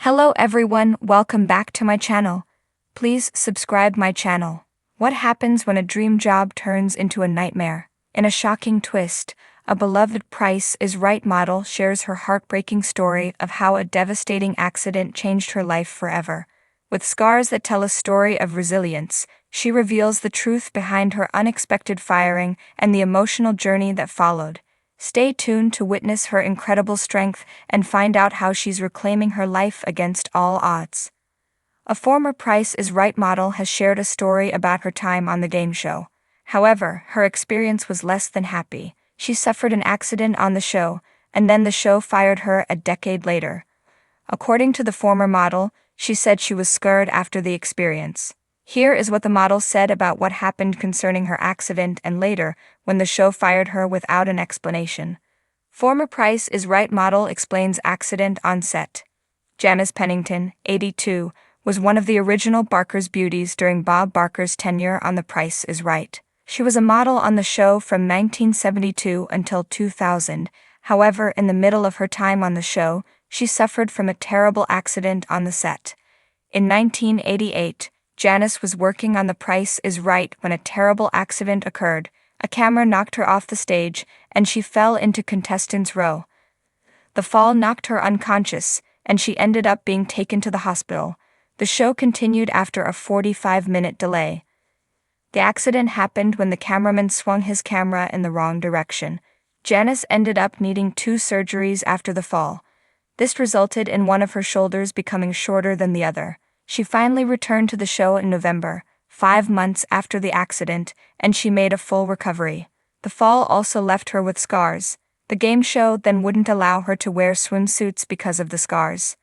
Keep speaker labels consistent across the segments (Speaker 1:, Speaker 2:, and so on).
Speaker 1: Hello everyone, welcome back to my channel. Please subscribe my channel. What happens when a dream job turns into a nightmare? In a shocking twist, a beloved Price is Right model shares her heartbreaking story of how a devastating accident changed her life forever. With scars that tell a story of resilience, she reveals the truth behind her unexpected firing and the emotional journey that followed. Stay tuned to witness her incredible strength and find out how she's reclaiming her life against all odds. A former Price is Right model has shared a story about her time on the game show. However, her experience was less than happy. She suffered an accident on the show, and then the show fired her a decade later. According to the former model, she said she was scarred after the experience. Here is what the model said about what happened concerning her accident and later, when the show fired her without an explanation. Former Price is Right model explains accident on set. Janice Pennington, 82, was one of the original Barker's beauties during Bob Barker's tenure on The Price is Right. She was a model on the show from 1972 until 2000. However, in the middle of her time on the show, she suffered from a terrible accident on the set. In 1988, Janice was working on The Price is Right when a terrible accident occurred. A camera knocked her off the stage, and she fell into contestants' row. The fall knocked her unconscious, and she ended up being taken to the hospital. The show continued after a 45-minute delay. The accident happened when the cameraman swung his camera in the wrong direction. Janice ended up needing 2 surgeries after the fall. This resulted in one of her shoulders becoming shorter than the other. She finally returned to the show in November, 5 months after the accident, and she made a full recovery. The fall also left her with scars. The game show then wouldn't allow her to wear swimsuits because of the scars.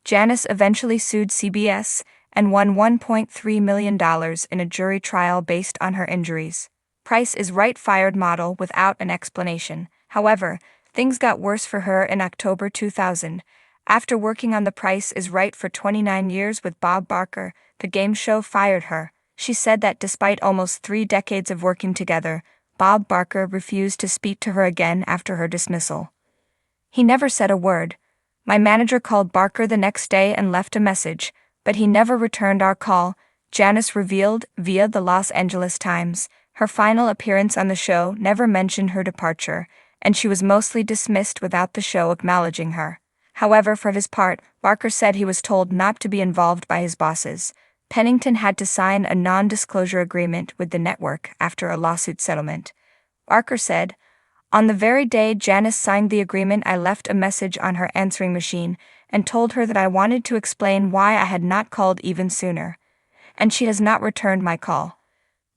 Speaker 1: Janice eventually sued CBS and won $1.3 million in a jury trial based on her injuries. Price is Right fired model without an explanation. However, things got worse for her in October 2000. After working on The Price is Right for 29 years with Bob Barker, the game show fired her. She said that despite almost 3 decades of working together, Bob Barker refused to speak to her again after her dismissal. He never said a word. My manager called Barker the next day and left a message, but he never returned our call, Janice revealed via the Los Angeles Times. Her final appearance on the show never mentioned her departure, and she was mostly dismissed without the show acknowledging her. However, for his part, Barker said he was told not to be involved by his bosses. Pennington had to sign a non-disclosure agreement with the network after a lawsuit settlement. Barker said, "On the very day Janice signed the agreement, I left a message on her answering machine and told her that I wanted to explain why I had not called even sooner. And she has not returned my call."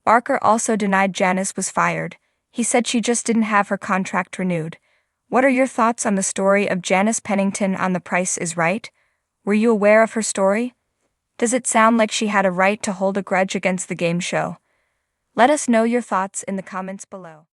Speaker 1: Barker also denied Janice was fired. He said she just didn't have her contract renewed. What are your thoughts on the story of Janice Pennington on The Price is Right? Were you aware of her story? Does it sound like she had a right to hold a grudge against the game show? Let us know your thoughts in the comments below.